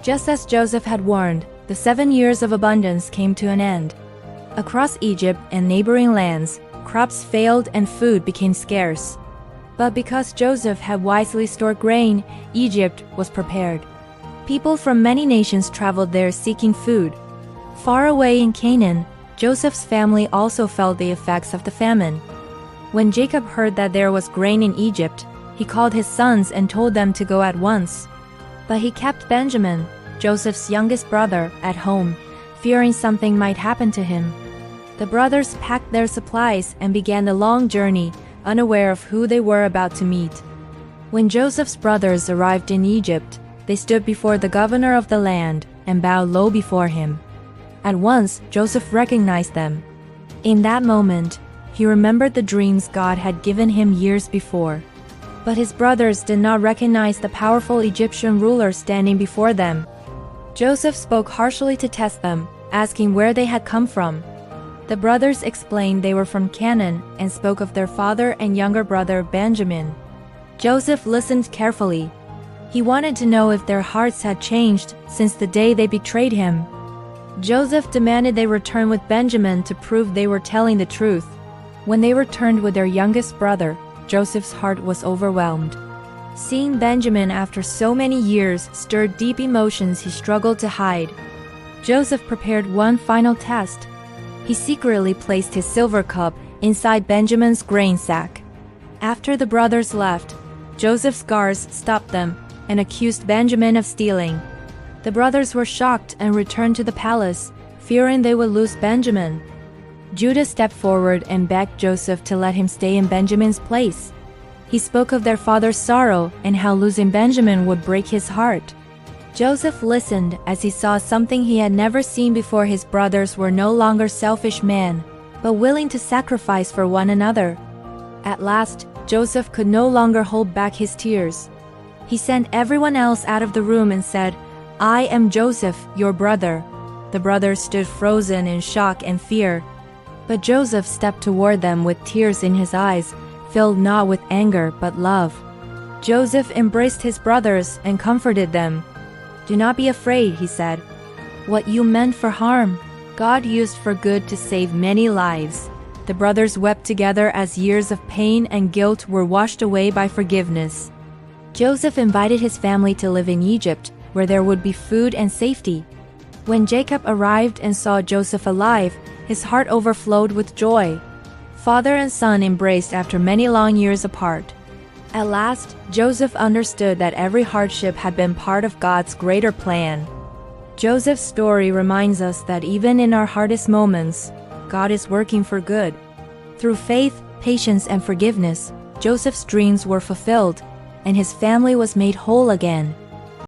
Just as Joseph had warned, the 7 years of abundance came to an end. Across Egypt and neighboring lands, crops failed and food became scarce. But because Joseph had wisely stored grain, Egypt was prepared. People from many nations traveled there seeking food. Far away in Canaan, Joseph's family also felt the effects of the famine. When Jacob heard that there was grain in Egypt, he called his sons and told them to go at once. But he kept Benjamin, Joseph's youngest brother, at home, fearing something might happen to him. The brothers packed their supplies and began the long journey, unaware of who they were about to meet. When Joseph's brothers arrived in Egypt, they stood before the governor of the land and bowed low before him. At once, Joseph recognized them. In that moment, he remembered the dreams God had given him years before. But his brothers did not recognize the powerful Egyptian ruler standing before them. Joseph spoke harshly to test them, asking where they had come from. The brothers explained they were from Canaan and spoke of their father and younger brother Benjamin. Joseph listened carefully. He wanted to know if their hearts had changed since the day they betrayed him. Joseph demanded they return with Benjamin to prove they were telling the truth. When they returned with their youngest brother, Joseph's heart was overwhelmed. Seeing Benjamin after so many years stirred deep emotions he struggled to hide. Joseph prepared one final test. He secretly placed his silver cup inside Benjamin's grain sack. After the brothers left, Joseph's guards stopped them and accused Benjamin of stealing. The brothers were shocked and returned to the palace, fearing they would lose Benjamin. Judah stepped forward and begged Joseph to let him stay in Benjamin's place. He spoke of their father's sorrow and how losing Benjamin would break his heart. Joseph listened as he saw something he had never seen before. His brothers were no longer selfish men, but willing to sacrifice for one another. At last, Joseph could no longer hold back his tears. He sent everyone else out of the room and said, "I am Joseph, your brother." The brothers stood frozen in shock and fear. But Joseph stepped toward them with tears in his eyes, filled not with anger but love. Joseph embraced his brothers and comforted them. "Do not be afraid," he said. "What you meant for harm, God used for good to save many lives." The brothers wept together as years of pain and guilt were washed away by forgiveness. Joseph invited his family to live in Egypt, where there would be food and safety. When Jacob arrived and saw Joseph alive, his heart overflowed with joy. Father and son embraced after many long years apart. At last, Joseph understood that every hardship had been part of God's greater plan. Joseph's story reminds us that even in our hardest moments, God is working for good. Through faith, patience, and forgiveness, Joseph's dreams were fulfilled, and his family was made whole again.